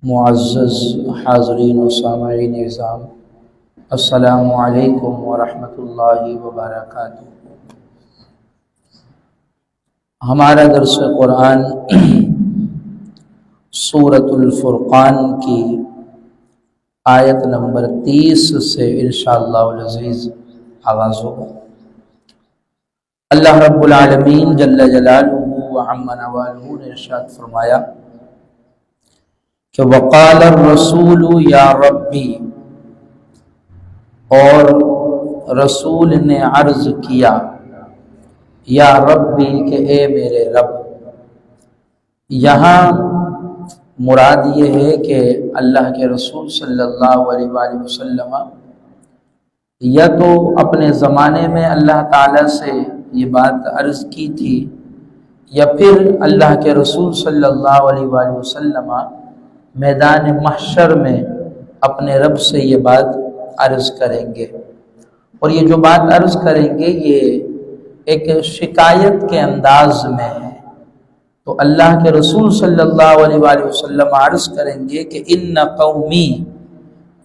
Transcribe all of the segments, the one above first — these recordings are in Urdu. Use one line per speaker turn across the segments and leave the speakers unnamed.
معزز حاضرین و سامعین نظام، السلام علیکم ورحمۃ اللہ وبرکاتہ۔ ہمارا درس قرآن سورۃ الفرقان کی آیت نمبر 30 سے انشاءاللہ العزیز آغاز ہوگا۔ اللہ رب العالمین جل جلالہ وعم نوالہ نے ارشاد فرمایا کہ وقال الرسول یا ربی، اور رسول نے عرض کیا یا ربی کہ اے میرے رب۔ یہاں مراد یہ ہے کہ اللہ کے رسول صلی اللہ علیہ وآلہ وسلم یا تو اپنے زمانے میں اللہ تعالیٰ سے یہ بات عرض کی تھی، یا پھر اللہ کے رسول صلی اللہ علیہ وآلہ وسلم میدان محشر میں اپنے رب سے یہ بات عرض کریں گے، اور یہ جو بات عرض کریں گے یہ ایک شکایت کے انداز میں ہے۔ تو اللہ کے رسول صلی اللہ علیہ وآلہ وسلم عرض کریں گے کہ ان قومی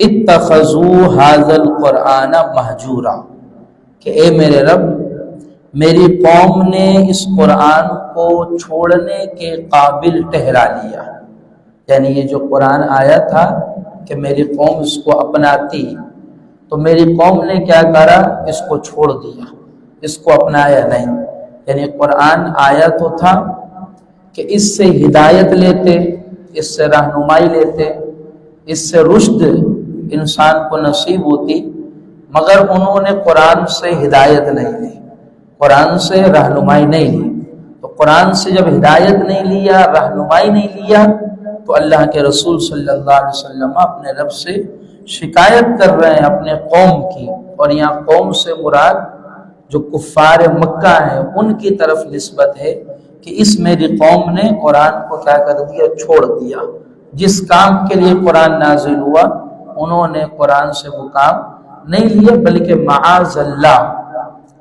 اتخذوا ھذا القرآن مہجورا، کہ اے میرے رب، میری قوم نے اس قرآن کو چھوڑنے کے قابل ٹھہرا لیا۔ یعنی یہ جو قرآن آیا تھا کہ میری قوم اس کو اپناتی، تو میری قوم نے کیا کرا؟ اس کو چھوڑ دیا، اس کو اپنایا نہیں۔ یعنی قرآن آیا تو تھا کہ اس سے ہدایت لیتے، اس سے رہنمائی لیتے، اس سے رشد انسان کو نصیب ہوتی، مگر انہوں نے قرآن سے ہدایت نہیں لی، قرآن سے رہنمائی نہیں لی۔ تو قرآن سے جب ہدایت نہیں لیا، رہنمائی نہیں لیا، تو اللہ کے رسول صلی اللہ علیہ وسلم اپنے رب سے شکایت کر رہے ہیں اپنے قوم کی، اور یہاں قوم سے مراد جو کفار مکہ ہیں ان کی طرف نسبت ہے کہ اس میری قوم نے قرآن کو کیا کر دیا؟ چھوڑ دیا۔ جس کام کے لیے قرآن نازل ہوا انہوں نے قرآن سے وہ کام نہیں لیا، بلکہ معاذ اللہ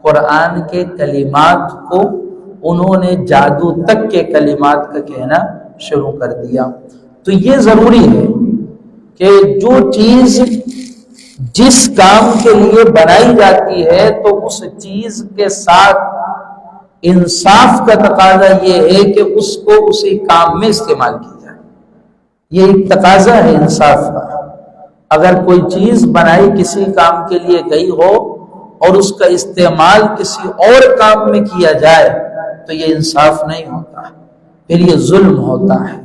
قرآن کے کلمات کو انہوں نے جادو تک کے کلمات کا کہنا شروع کر دیا۔ تو یہ ضروری ہے کہ جو چیز جس کام کے لیے بنائی جاتی ہے تو اس چیز کے ساتھ انصاف کا تقاضا یہ ہے کہ اس کو اسی کام میں استعمال کی جائے۔ یہ ایک تقاضا ہے انصاف کا۔ اگر کوئی چیز بنائی کسی کام کے لیے گئی ہو اور اس کا استعمال کسی اور کام میں کیا جائے تو یہ انصاف نہیں ہوتا، پھر یہ ظلم ہوتا ہے۔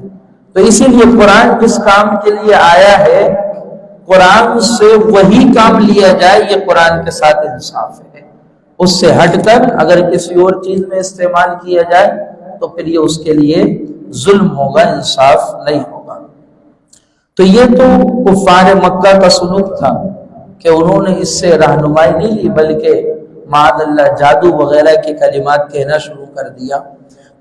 تو اسی لیے قرآن جس کام کے لیے آیا ہے قرآن سے وہی کام لیا جائے، یہ قرآن کے ساتھ انصاف ہے۔ اس سے ہٹ کر اگر کسی اور چیز میں استعمال کیا جائے تو پھر یہ اس کے لیے ظلم ہوگا، انصاف نہیں ہوگا۔ تو یہ تو کفار مکہ کا سلوک تھا کہ انہوں نے اس سے رہنمائی نہیں لی، بلکہ معاذ اللہ جادو وغیرہ کے کلمات کہنا شروع کر دیا۔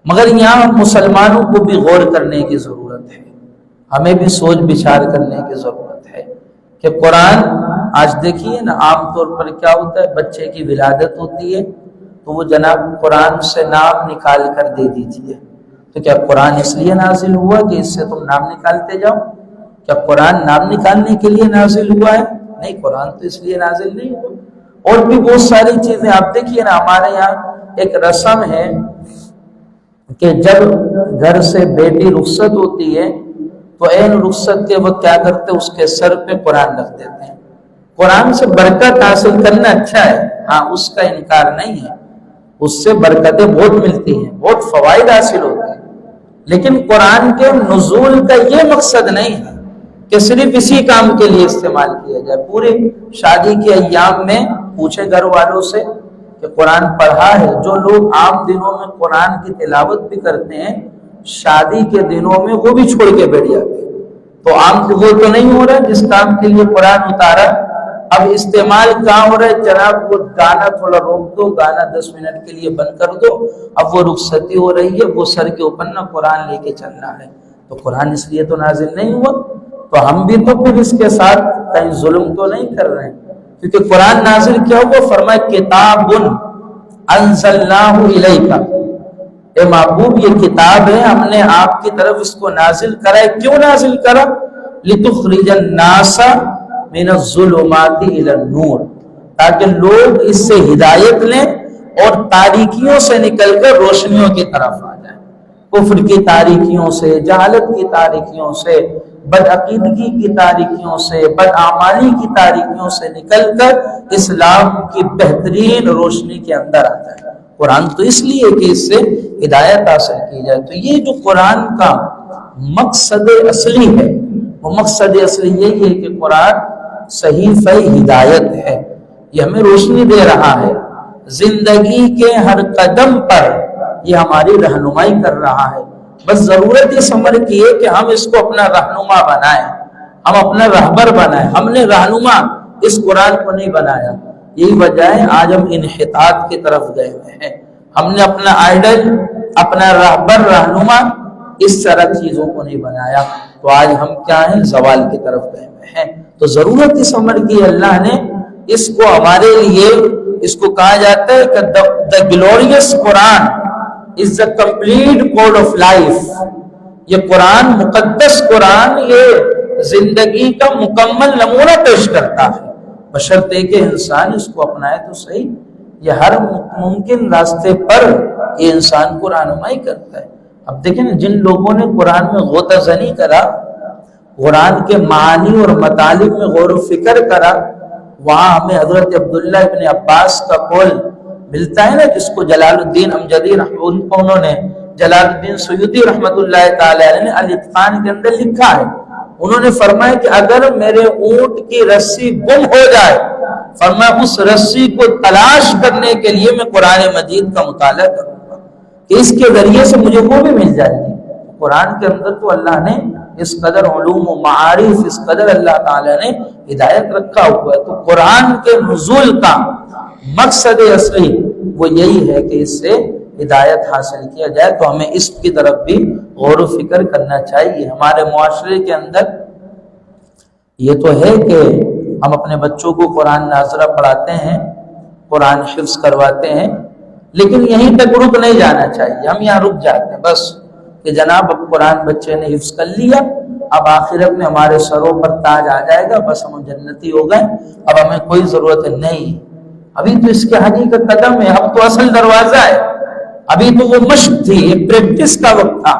مگر یہاں مسلمانوں کو بھی غور کرنے کی ضرورت ہے، ہمیں بھی سوچ بچار کرنے کی ضرورت ہے کہ قرآن آج دیکھیے نا، عام طور پر کیا ہوتا ہے، بچے کی ولادت ہوتی ہے تو وہ جناب قرآن سے نام نکال کر دے دیجیے۔ تو کیا قرآن اس لیے نازل ہوا کہ اس سے تم نام نکالتے جاؤ؟ کیا قرآن نام نکالنے کے لیے نازل ہوا ہے؟ نہیں، قرآن تو اس لیے نازل نہیں ہوا۔ اور بھی بہت ساری چیزیں آپ دیکھیے نا، ہمارے یہاں ایک رسم ہے کہ جب گھر سے بیٹی رخصت ہوتی ہے تو عین رخصت کے وقت کیا کرتے؟ اس کے سر پہ قرآن رکھ دیتے ہیں۔ قرآن سے برکت حاصل کرنا اچھا ہے، ہاں اس کا انکار نہیں ہے، اس سے برکتیں بہت ملتی ہیں، بہت فوائد حاصل ہوتے ہیں، لیکن قرآن کے نزول کا یہ مقصد نہیں ہے کہ صرف اسی کام کے لیے استعمال کیا جائے۔ پورے شادی کے ایام میں پوچھے گھر والوں سے کہ قرآن پڑھا ہے؟ جو لوگ عام دنوں میں قرآن کی تلاوت بھی کرتے ہیں، شادی کے دنوں میں وہ بھی چھوڑ کے بیٹھ جاتے ہیں۔ تو عام وہ تو نہیں ہو رہا جس کام کے لیے قرآن اتارا، اب استعمال کہاں ہو رہا ہے؟ جناب وہ گانا تھوڑا روک دو، گانا 10 منٹ کے لیے بند کر دو، اب وہ رخصتی ہو رہی ہے، وہ سر کے اوپر نہ قرآن لے کے چلنا ہے۔ تو قرآن اس لیے تو نازل نہیں ہوا، تو ہم بھی تو پھر اس کے ساتھ کہیں ظلم تو نہیں کر رہے ہیں، کیونکہ قرآن نازل کیا ہوا؟ فرمایا کتاب انزلناہ الیک، اے محبوب یہ کتاب ہے، ہم نے آپ کی طرف اس کو نازل کرا ہے۔ کیوں نازل کرا؟ لِتُخْرِجَ النَّاسَ مِنَ الظُّلُمَاتِ إِلَى النُّورِ، تاکہ لوگ اس سے ہدایت لیں اور تاریکیوں سے نکل کر روشنیوں کی طرف آ جائیں، کفر کی تاریکیوں سے، جہالت کی تاریکیوں سے، بدعقیدگی کی تاریکیوں سے، بدعمالی کی تاریکیوں سے نکل کر اسلام کی بہترین روشنی کے اندر آ جائے۔ قرآن تو اس لیے کہ اس سے ہدایت حاصل کی جائے۔ تو یہ جو قرآن کا مقصد اصلی ہے، وہ مقصد اصلی یہی ہے کہ قرآن صحیفہ ہدایت ہے، یہ ہمیں روشنی دے رہا ہے، زندگی کے ہر قدم پر یہ ہماری رہنمائی کر رہا ہے۔ بس ضرورت اس عمر کی ہے کہ ہم اس کو اپنا رہنما بنائیں، ہم اپنا رہبر بنائیں۔ ہم نے رہنما اس قرآن کو نہیں بنایا، یہی وجہ ہے آج ہم انحطاط کی طرف گئے ہوئے ہیں۔ ہم نے اپنا آئیڈل، اپنا رہبر، رہنما اس طرح چیزوں کو نہیں بنایا، تو آج ہم کیا ہیں؟ زوال کی طرف گئے ہوئے ہیں۔ تو ضرورت اس عمر کی، اللہ نے اس کو ہمارے لیے، اس کو کہا جاتا ہے کہ the glorious Quran is the complete code of life۔ یہ قرآن، مقدس قرآن، یہ زندگی کا مکمل نمونہ پیش کرتا ہے، بشرطے کہ انسان اس کو اپنائے تو صحیح۔ یہ ہر ممکن راستے پر یہ انسان کو رہنمائی کرتا ہے۔ اب دیکھیں نا، جن لوگوں نے قرآن میں غوطہ زنی کرا، قرآن کے معانی اور مطالب میں غور و فکر کرا، وہاں ہمیں حضرت عبداللہ ابن عباس کا قول ملتا ہے نا، جس کو جلال الدین امجدی انہوں نے جلال الدین سیوطی رحمۃ اللہ تعالی علیہ نے الاتقان کے اندر لکھا ہے۔ انہوں نے فرمایا کہ اگر میرے اونٹ کی رسی گم ہو جائے، فرمایا اس رسی کو تلاش کرنے کے لیے میں قرآن مجید کا مطالعہ کروں گا کہ اس کے ذریعے سے مجھے وہ بھی مل جائے گی۔ قرآن کے اندر تو اللہ نے اس قدر علوم و معارف، اس قدر اللہ تعالیٰ نے ہدایت رکھا ہوا ہے۔ تو قرآن کے نزول کا مقصد اصلی وہ یہی ہے کہ اس سے ہدایت حاصل کیا جائے، تو ہمیں اس کی طرف بھی غور و فکر کرنا چاہیے۔ ہمارے معاشرے کے اندر یہ تو ہے کہ ہم اپنے بچوں کو قرآن ناظرہ پڑھاتے ہیں، قرآن حفظ کرواتے ہیں، لیکن یہیں تک رک نہیں جانا چاہیے۔ ہم یہاں رک جاتے ہیں بس کہ جناب اب قرآن بچے نے حفظ کر لیا، اب آخرت میں ہمارے سروں پر تاج آ جائے گا، بس ہم جنتی ہو گئے، اب ہمیں کوئی ضرورت نہیں۔ ابھی تو اس کے حجی کا قدم ہے، اب تو اصل دروازہ ہے، ابھی تو وہ مشق تھی، یہ پریکٹس کا وقت تھا،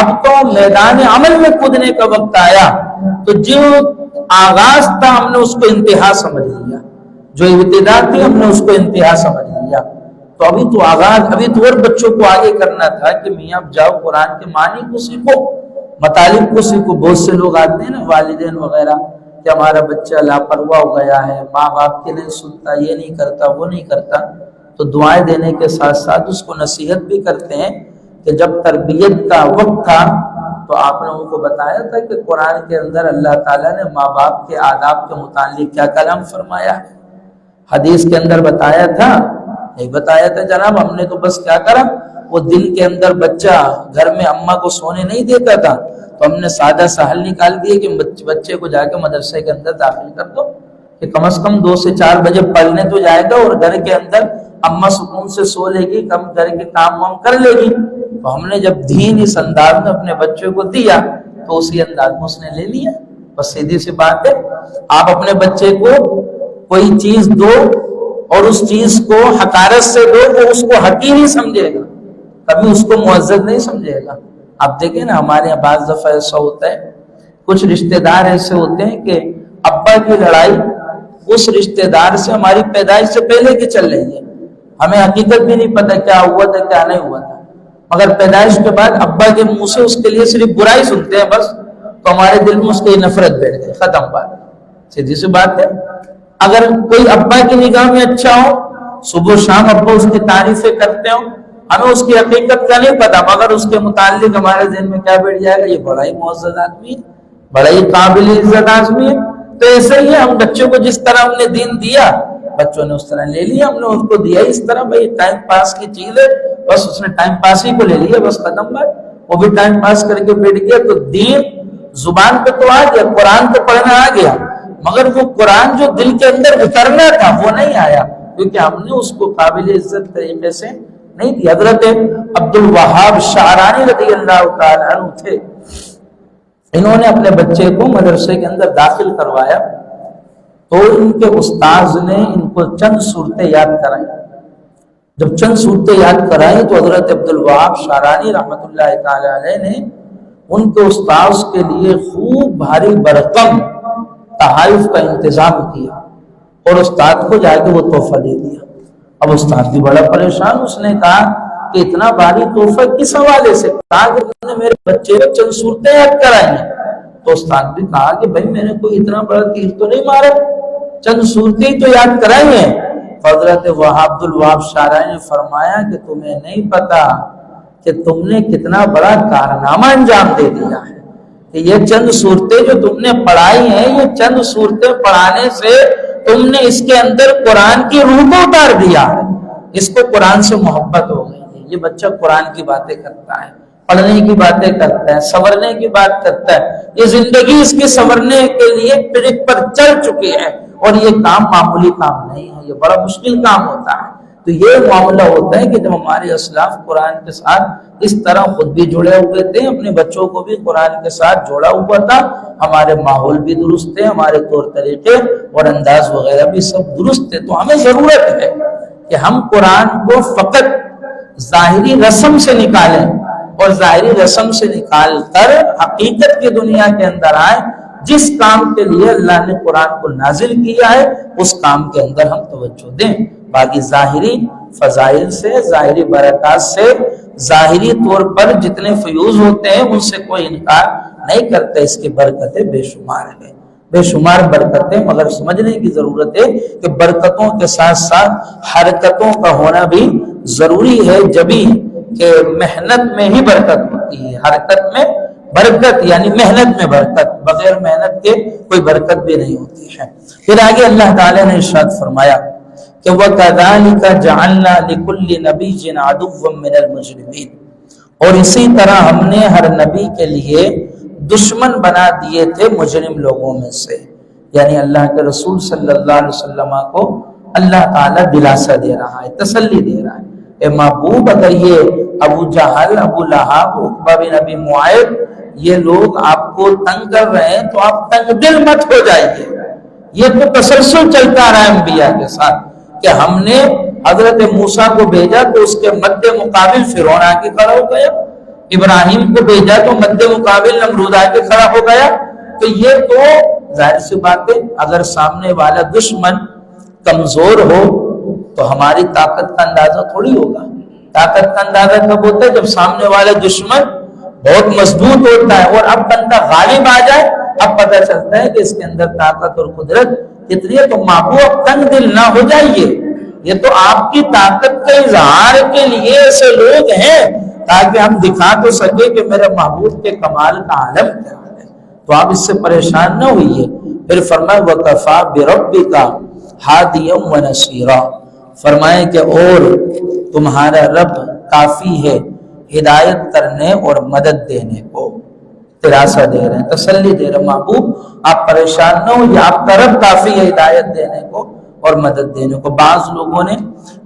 اب تو میدان عمل میں کودنے کا وقت آیا۔ تو جو آغاز تھا ہم نے اس کو انتہا سمجھ لیا، جو ابتدا تھی ہم نے اس کو انتہا سمجھ لیا، تو ابھی تو آغاز، ابھی تو اور بچوں کو آگے کرنا تھا کہ میاں اب جاؤ قرآن کے معنی کو سیکھو، مطالب کو سیکھو۔ بہت سے لوگ آتے ہیں نا، والدین وغیرہ، کہ ہمارا بچہ لاپرواہ ہو گیا ہے، ماں باپ کے نہیں سنتا، یہ نہیں کرتا، وہ نہیں کرتا، تو دعائیں دینے کے ساتھ ساتھ اس کو نصیحت بھی کرتے ہیں کہ جب تربیت کا وقت تھا تو آپ نے ان کو بتایا تھا کہ قرآن کے اندر اللہ تعالیٰ نے ماں باپ کے آداب کے متعلق کیا کلام فرمایا ہے، حدیث کے اندر بتایا تھا؟ نہیں بتایا تھا جناب، ہم نے تو بس کیا کرا، وہ دن کے اندر بچہ گھر میں اماں کو سونے نہیں دیتا تھا، تو ہم نے سادہ سا حل نکال دیا کہ بچے کو جا کے مدرسے کے اندر داخل کر دو، کہ کم از کم 2 سے 4 بجے پڑھنے تو جائے گا، اور گھر کے اندر اماں سکون سے سو لے گی، کم گھر کے کام وام کر لے گی۔ تو ہم نے جب دین اس انداز میں اپنے بچے کو دیا تو اسی انداز میں اس نے لے لیا۔ بس سیدھی سی بات ہے، آپ اپنے بچے کو کوئی چیز دو اور اس چیز کو حقارت سے دو، وہ اس کو حقیر ہی سمجھے گا، کبھی اس کو معزز نہیں سمجھے گا۔ آپ دیکھیں نا، ہمارے یہاں بعض دفعہ ایسا ہوتا ہے، کچھ رشتہ دار ایسے ہوتے ہیں کہ ابا کی لڑائی اس رشتہ دار سے ہماری پیدائش سے پہلے کی چل رہی ہے، ہمیں حقیقت بھی نہیں پتہ کیا ہوا تھا کیا نہیں ہوا تھا، مگر پیدائش کے بعد ابا کے منہ سے اس کے لیے صرف برائی سنتے ہیں بس، تو ہمارے دل میں اس کی نفرت بیٹھ گئی، ختم بات۔ سیدھی سی بات ہے، اگر کوئی ابا کی نگاہ میں اچھا ہو، صبح شام ابا اس کی تعریفیں کرتے ہوں، ہمیں اس کی حقیقت کا نہیں پتا، مگر اس کے متعلق ہمارے ذہن میں کیا بیٹھ جائے گا، یہ بڑا ہی معزز آدمی ہے، بڑا ہی قابل عزت آدمی ہے۔ تو ایسے ہی ہم بچوں کو جس طرح ہم نے دین دیا، بچوں نے اس طرح لے لیا، ہم نے اس کو دیا اس طرح، بھائی ٹائم پاس کی چیز ہے، بس اس نے ٹائم پاس ہی کو لے لیا، بس ختم بات، وہ بھی ٹائم پاس کر کے بیٹھ گیا۔ تو دین زبان پہ تو آ گیا، قرآن تو پڑھنا آ گیا، مگر وہ قرآن جو دل کے اندر اترنا تھا وہ نہیں آیا، کیونکہ ہم نے اس کو قابل عزت طریقے سے نہیں دی۔ حضرت عبد الوہاب شعرانی رضی اللہ تعالیٰ عنہ تھے، انہوں نے اپنے بچے کو مدرسے کے اندر داخل کروایا تو ان کے استاذ نے ان کو چند صورتیں یاد کرائیں. جب چند صورتیں یاد کرائیں تو حضرت عبدالوہاب شعرانی رحمۃ اللہ تعالی علیہ نے ان کے استاذ کے لیے خوب بھاری برقم تحائف کا انتظام کیا اور استاد کو جا کے وہ تحفہ دے دیا. اب استاد بھی بڑا پریشان، اس نے کہا کہ اتنا بھاری تحفہ کس حوالے سے؟ کہا کہ تم نے میرے بچے کو چند صورتیں یاد کرائی ہیں. تو استاد بھی کہا کہ بھائی میں نے کوئی اتنا بڑا تیر تو نہیں مارا، چند صورتیں تو یاد کرائی ہیں. حضرت عبدالوہاب شعرانی نے فرمایا کہ تمہیں نہیں پتا کہ تم نے کتنا بڑا کارنامہ انجام دے دیا ہے کہ یہ چند صورتیں جو تم نے پڑھائی ہیں، یہ چند صورتیں پڑھانے سے تم نے اس کے اندر قرآن کی روح کو اتار دیا ہے. اس کو قرآن سے محبت ہو گئی ہے. یہ بچہ قرآن کی باتیں کرتا ہے، پڑھنے کی باتیں کرتا ہے، سنورنے کی بات کرتا ہے. یہ زندگی اس کے سنورنے کے لیے ٹرک پر چل چکی ہے اور یہ کام معمولی کام نہیں ہے، یہ بڑا مشکل کام ہوتا ہے. تو یہ معاملہ ہوتا ہے کہ جب ہمارے اسلاف قرآن کے ساتھ اس طرح خود بھی جڑے ہوئے تھے، اپنے بچوں کو بھی قرآن کے ساتھ جوڑا ہوا تھا، ہمارے ماحول بھی درست تھے، ہمارے طور طریقے اور انداز وغیرہ بھی سب درست تھے. تو ہمیں ضرورت ہے کہ ہم قرآن کو فقط ظاہری رسم سے نکالیں اور ظاہری رسم سے نکال کر حقیقت کی دنیا کے اندر آئیں. جس کام کے لیے اللہ نے قرآن کو نازل کیا ہے اس کام کے اندر ہم توجہ دیں. باقی ظاہری فضائل سے، ظاہری برکات سے، ظاہری طور پر جتنے فیوز ہوتے ہیں ان سے کوئی انکار نہیں کرتے. اس کی برکتیں بے شمار ہیں، بے شمار برکتیں، مگر سمجھنے کی ضرورت ہے کہ برکتوں کے ساتھ ساتھ حرکتوں کا ہونا بھی ضروری ہے. جبھی کہ محنت میں ہی برکت ہوتی ہے، حرکت میں برکت یعنی محنت میں برکت، بغیر محنت کے کوئی برکت بھی نہیں ہوتی ہے. پھر آگے اللہ تعالیٰ نے ارشاد فرمایا کہ وَكَذَلِكَ جَعَلْنَا لِكُلِّ نَبِيٍّ عَدُوًّا مِّنَ الْمُجْرِمِينَ، اور اسی طرح ہم نے ہر نبی کے لیے دشمن بنا دیے تھے مجرم لوگوں میں سے. یعنی اللہ کے رسول صلی اللہ علیہ وسلم کو اللہ تعالیٰ دلاسا دے رہا ہے، تسلی دے رہا ہے. اے محبوب، اگر یہ ابو جہل، ابو لہب، عقبہ بن ابی معیط یہ لوگ آپ کو تنگ کر رہے ہیں تو آپ تنگ دل مت ہو جائیے. یہ تو تسلسل چلتا رہا انبیاء کے ساتھ کہ ہم نے حضرت موسیٰ کو بھیجا تو اس کے مد مقابل فرعون آ کے کھڑا ہو گیا، ابراہیم کو بھیجا تو مد مقابل نمرود آ کے کھڑا ہو گیا. تو یہ تو ظاہر سی بات ہے، اگر سامنے والا دشمن کمزور ہو تو ہماری طاقت کا اندازہ تھوڑی ہوگا. طاقت کا اندازہ کب ہوتا ہے؟ جب سامنے والا دشمن بہت مضبوط ہوتا ہے اور اب بندہ غالب آ جائے، اب پتہ چلتا ہے کہ اس کے اندر طاقت اور قدرت کتنی ہے. تو محبوب تنگ دل نہ ہو جائیے، یہ تو آپ کی طاقت کے اظہار کے لیے ایسے لوگ ہیں تاکہ ہم دکھا تو سکے کہ میرے محبوب کے کمال کا عالم کیا ہے. تو آپ اس سے پریشان نہ ہوئیے. پھر فرمایا وَكَفَى بِرَبِّكَ هَادِيًا وَنَصِيرًا، فرمائے کہ اور تمہارا رب کافی ہے ہدایت کرنے اور مدد دینے کو. دلاسا دے رہے ہیں، تسلی دے رہے ہیں، محبوب آپ پریشان نہ ہو، یہ آپ کا رب کافی ہے ہدایت دینے کو اور مدد دینے کو. بعض لوگوں نے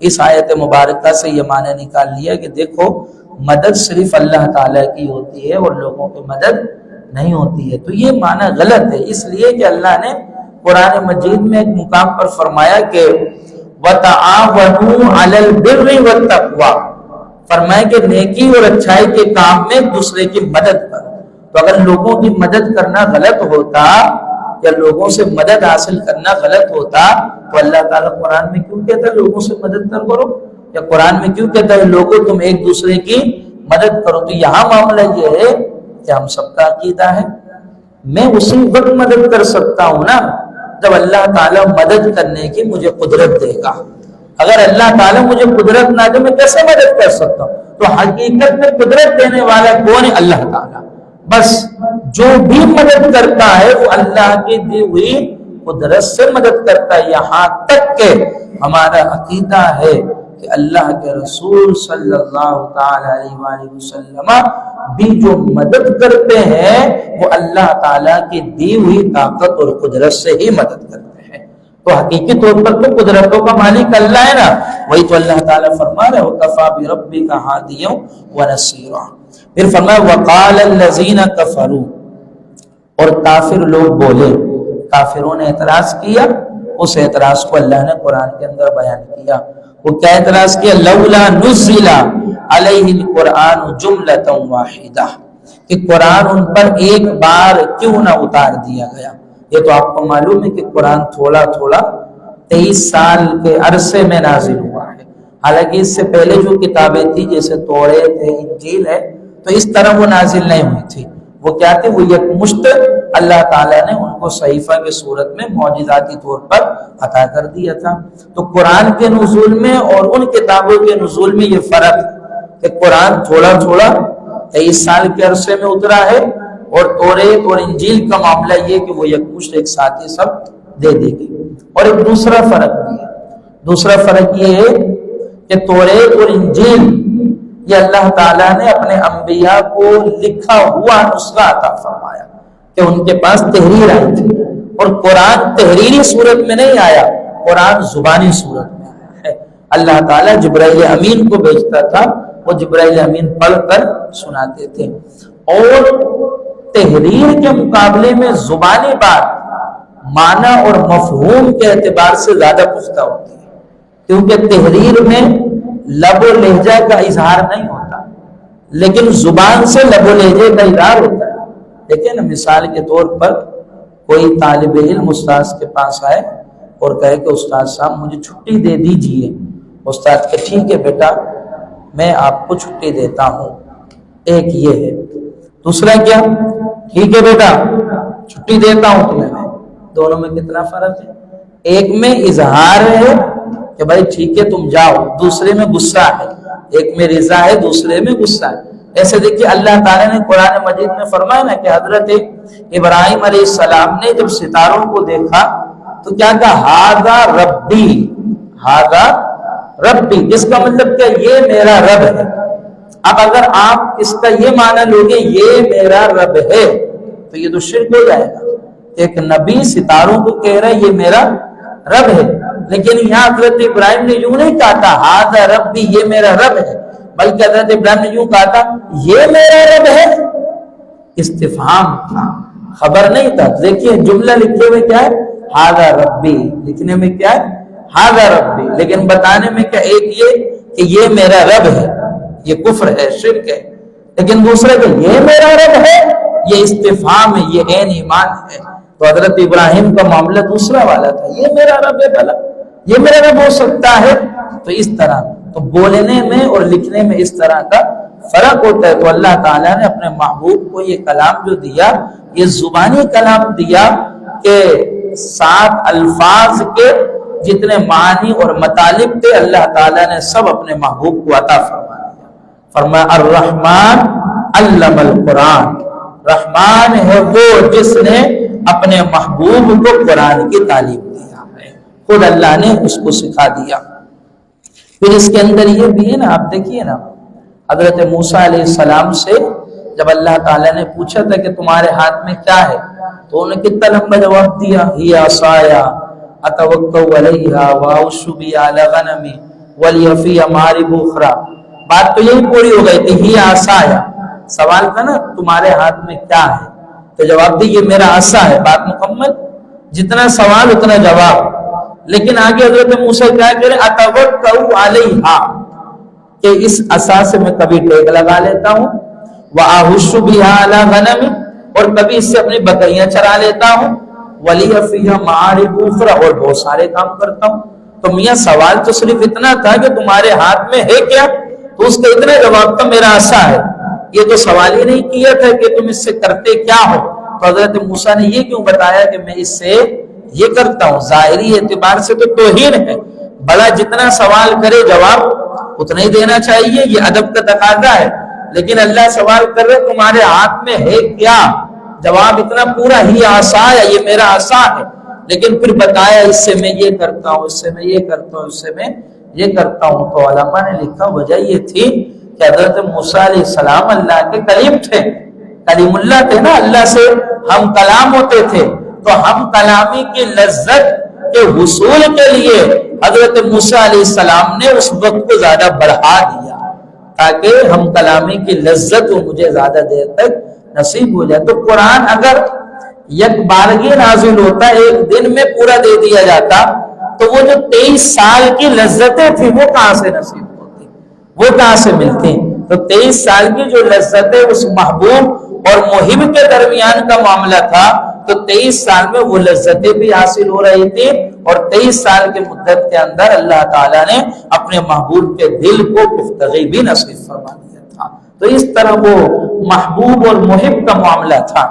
اس آیت مبارکہ سے یہ معنی نکال لیا کہ دیکھو مدد صرف اللہ تعالیٰ کی ہوتی ہے اور لوگوں کی مدد نہیں ہوتی ہے. تو یہ معنی غلط ہے، اس لیے کہ اللہ نے قرآن مجید میں ایک مقام پر فرمایا کہ وَتَعَاوَنُوا عَلَى الْبِرِّ وَالتَّقْوَى، فرمایا کہ نیکی اور اچھائی کے کام میں دوسرے کی مدد کرو. تو اگر لوگوں کی مدد کرنا غلط ہوتا یا لوگوں سے مدد حاصل کرنا غلط ہوتا تو اللہ تعالیٰ قرآن میں کیوں کہتا ہے لوگوں سے مدد کرو؟ یا قرآن میں کیوں کہتا ہے لوگوں تم ایک دوسرے کی مدد کرو؟ تو یہاں معاملہ یہ ہے کہ ہم سب کا عقیدہ ہے میں اسی وقت مدد کر سکتا ہوں نا جب اللہ تعالیٰ مدد کرنے کی مجھے قدرت دے گا. اگر اللہ تعالیٰ مجھے قدرت نہ دے میں کیسے مدد کر سکتا ہوں؟ تو حقیقت میں قدرت دینے والا کون ہے؟ اللہ تعالیٰ. بس جو بھی مدد کرتا ہے وہ اللہ کی دی ہوئی قدرت سے مدد کرتا ہے. یہاں تک کہ ہمارا عقیدہ ہے کہ اللہ کے رسول صلی اللہ تعالی علیہ وآلہ وسلم بھی جو مدد کرتے ہیں وہ اللہ تعالیٰ کی دی ہوئی طاقت اور قدرت سے ہی مدد کرتے ہیں. تو حقیقی طور پر تو قدرتوں کا مالک اللہ ہے نا، وہی تو اللہ تعالیٰ فرما رہے وَكَفَى بِرَبِّكَ هَادِيًا وَنَصِيرًا. پھر فرمایا وَقَالَ الَّذِينَ كَفَرُوا، اور کافر لوگ بولے، کافروں نے اعتراض کیا، اس اعتراض کو اللہ نے قرآن کے اندر بیان کیا۔ وہ کیا اعتراض کیا؟ لولا نزل علیہ القرآن جملۃ واحدہ، کہ قرآن ان پر ایک بار کیوں نہ اتار دیا گیا۔ یہ تو آپ کو معلوم ہے کہ قرآن تھوڑا تھوڑا 23 سال کے عرصے میں نازل ہوا ہے، حالانکہ اس سے پہلے جو کتابیں تھی جیسے توریت ہے، انجیل ہے، تو اس طرح وہ نازل نہیں ہوئی تھی۔ وہ کیا تھی؟ وہ یک مشت اللہ تعالیٰ نے ان کو صحیفہ کی صورت میں معجزاتی طور پر عطا کر دیا تھا۔ تو قرآن کے نزول میں اور ان کتابوں کے نزول میں یہ فرق ہے کہ قرآن تھوڑا تھوڑا 23 سال کے عرصے میں اترا ہے، اور توریت اور انجیل کا معاملہ یہ کہ وہ یک مشت ایک ساتھ ہی سب دے دے گی۔ اور ایک دوسرا فرق بھی ہے، دوسرا فرق یہ ہے کہ توریت اور انجیل یہ اللہ تعالیٰ نے اپنے انبیاء کو لکھا ہوا نسخہ عطا فرمایا کہ ان کے پاس تحریر آئی تھی، اور قرآن تحریری صورت میں نہیں آیا، قرآن زبانی صورت میں آیا ہے۔ اللہ تعالیٰ جبرائیل امین کو بھیجتا تھا، وہ جبرائیل امین پڑھ کر سناتے تھے، اور تحریر کے مقابلے میں زبانی بات معنی اور مفہوم کے اعتبار سے زیادہ پختہ ہوتی ہے، کیونکہ تحریر میں لب و لہجہ کا اظہار نہیں ہوتا، لیکن زبان سے لب و لہجے کا اظہار ہوتا ہے۔ لیکن مثال کے طور پر کوئی طالب علم استاذ کے پاس آئے اور کہے کہ استاد صاحب مجھے چھٹی دے دیجئے، استاد کہ ٹھیک ہے بیٹا میں آپ کو چھٹی دیتا ہوں، ایک یہ ہے۔ دوسرا کیا؟ ٹھیک ہے بیٹا چھٹی دیتا ہوں تمہیں میں۔ دونوں میں کتنا فرق ہے؟ ایک میں اظہار ہے کہ بھائی ٹھیک ہے تم جاؤ، دوسرے میں غصہ ہے، ایک میں رضا ہے دوسرے میں غصہ ہے۔ ایسے دیکھیے اللہ تعالیٰ نے قرآن مجید میں فرمایا نا کہ حضرت ابراہیم علیہ السلام نے جب ستاروں کو دیکھا تو کیا کہا؟ ہاذا ربی، ہاذا ربی، جس کا مطلب کہ یہ میرا رب ہے۔ اب اگر آپ اس کا یہ معنی لوگے یہ میرا رب ہے تو یہ تو شرک ہو جائے گا۔ ایک نبی ستاروں کو کہہ رہا ہے یہ میرا رب ہے، لیکن یہاں حضرت ابراہیم نے یوں نہیں کہا تھا ہاذا ربی یہ میرا رب ہے، بلکہ حضرت ابراہیم نے یوں کہا تھا یہ میرا رب ہے۔ استفہام تھا، خبر نہیں تھا۔ دیکھیے جملہ لکھے ہوئے کیا ہے؟ ہاذا ربی، لکھنے میں کیا ہے؟ ہاذا ربی، لیکن بتانے میں کیا؟ ایک یہ کہ یہ میرا رب ہے، یہ کفر ہے، شرک ہے، لیکن دوسرا کہ یہ میرا رب ہے، یہ استفہام ہے، یہ عین ایمان ہے۔ تو حضرت ابراہیم کا معاملہ دوسرا والا تھا، یہ میرا رب ہے، بھلا یہ میرا رب ہو سکتا ہے؟ تو اس طرح تو بولنے میں اور لکھنے میں اس طرح کا فرق ہوتا ہے۔ تو اللہ تعالیٰ نے اپنے محبوب کو یہ کلام جو دیا، یہ زبانی کلام دیا کہ 7 الفاظ کے جتنے معنی اور مطالب تھے اللہ تعالیٰ نے سب اپنے محبوب کو عطا فرما دیا۔ فرمایا الرحمن علم القرآن، رحمان ہے وہ جس نے اپنے محبوب کو قرآن کی تعلیم دیا ہے، خود اللہ نے اس کو سکھا دیا۔ پھر اس کے اندر یہ بھی ہے نا، آپ دیکھیے نا حضرت موسیٰ علیہ السلام سے جب اللہ تعالیٰ نے پوچھا تھا کہ تمہارے ہاتھ میں کیا ہے، تو انہوں نے کتنا لمبا جواب دیا، ہی عصایا اتوکل علیہا واعوذ بی علی غنمی ولی فی مآرب اخری۔ بات تو یہی پوری ہو گئی تھی، ہی عصایا، سوال تھا نا تمہارے ہاتھ میں کیا ہے، تو جواب دی یہ میرا عصا ہے، بات مکمل، جتنا سوال اتنا جواب۔ لیکن آگے حضرت موسیٰ کیا کرے؟ اتوکل علیہا، کہ اس عصا سے میں کبھی ٹیک لگا لیتا ہوں، واعوذ بہا علی غنمی، اور کبھی اس سے اپنی بکریاں چرا لیتا ہوں، ولی فیہا مآرب اخری، اور بہت سارے کام کرتا ہوں۔ تو میاں سوال تو صرف اتنا تھا کہ تمہارے ہاتھ میں ہے کیا، تو اس کا اتنا جواب تھا میرا عصا ہے۔ یہ تو سوال ہی نہیں کیا تھا کہ تم اس سے کرتے کیا ہو۔ تو حضرت موسیٰ نے یہ کیوں بتایا کہ میں اس سے یہ کرتا ہوں؟ ظاہری اعتبار سے تو توہین ہے، بڑا جتنا سوال کرے جواب اتنا ہی دینا چاہیے، یہ ادب کا تقاضا ہے۔ لیکن اللہ سوال کر رہے تمہارے ہاتھ میں ہے کیا، جواب اتنا پورا ہی عصا ہے، یہ میرا عصا ہے، لیکن پھر بتایا اس سے میں یہ کرتا ہوں، اس سے میں یہ کرتا ہوں، اس سے میں یہ کرتا ہوں۔ تو علماء نے لکھا وجہ یہ تھی کہ حضرت موسیٰ علیہ السلام اللہ کے کلیم تھے، کلیم اللہ تھے نا، اللہ سے ہم کلام ہوتے تھے، تو ہم کلامی کی لذت کے حصول کے لیے حضرت موسیٰ علیہ السلام نے اس وقت کو زیادہ بڑھا دیا تاکہ ہم کلامی کی لذت مجھے زیادہ دیر تک نصیب ہو جائے۔ تو قرآن اگر یک بارگی نازل ہوتا، ایک دن میں پورا دے دیا جاتا، تو وہ جو 23 سال کی لذتیں تھیں وہ کہاں سے نصیب ہوتی، وہ کہاں سے ملتی؟ تو 23 سال کی جو لذتیں اس محبوب اور محب کے درمیان کا معاملہ تھا، تو 23 سال میں وہ لذتیں بھی حاصل ہو رہی تھی، اور 23 سال کی مدت کے اندر اللہ تعالیٰ نے اپنے محبوب کے دل کو گفتگی بھی نصیب فرما دیا تھا۔ تو اس طرح وہ محبوب اور محب کا معاملہ تھا۔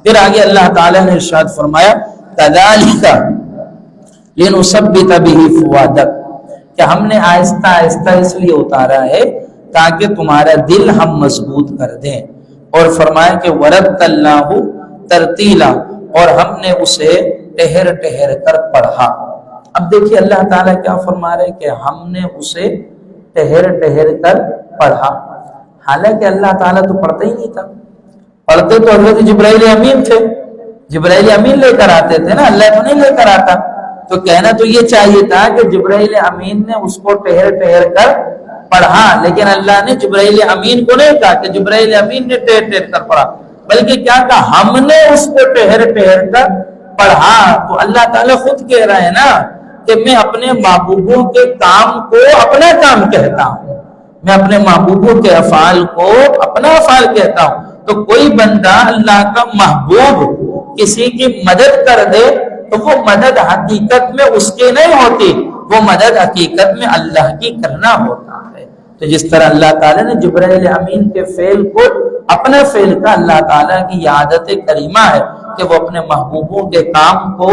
پھر آگے اللہ تعالیٰ نے ارشاد فرمایا کذالک لنثبت بہ فؤادک، کہ ہم نے آہستہ آہستہ اس لیے اتارا ہے تاکہ تمہارا دل ہم مضبوط کر دیں، اور فرمایا کہ ورتلناہ ترتیلا، اور ہم نے اسے ٹہر ٹہر کر پڑھا۔ اب دیکھیے اللہ تعالیٰ کیا فرما رہے کہ ہم نے اسے ٹہر ٹہر کر پڑھا، حالانکہ اللہ تعالیٰ تو پڑھتا ہی نہیں تھا، پڑھتے تو حضرت جبرائیل امین تھے، جبرائیل امین لے کر آتے تھے نا، اللہ تو نہیں لے کر آتا۔ تو کہنا تو یہ چاہیے تھا کہ جبرائیل امین نے اس کو ٹہر ٹہر کر پڑھا، لیکن اللہ نے جبرائیل امین کو نہیں کہا کہ جبرائیل امین نے ٹہر ٹہر کر پڑھا، بلکہ کیا کہا ہم نے اس کو ٹہر ٹہر کر پڑھا۔ تو اللہ تعالیٰ خود کہہ رہا ہے نا کہ میں اپنے محبوبوں کے کام کو اپنا کام کہتا ہوں، میں اپنے محبوبوں کے افعال کو اپنا افعال کہتا ہوں۔ تو کوئی بندہ اللہ کا محبوب کسی کی مدد کر دے تو وہ مدد حقیقت میں اس کی نہیں ہوتی، وہ مدد حقیقت میں اللہ کی کرنا ہوتا ہے۔ تو جس طرح اللہ تعالیٰ نے جبرائیل امین کے فعل کو اپنے فعل کا اللہ تعالیٰ کی عادت کریمہ ہے کہ وہ اپنے محبوبوں کے کام کو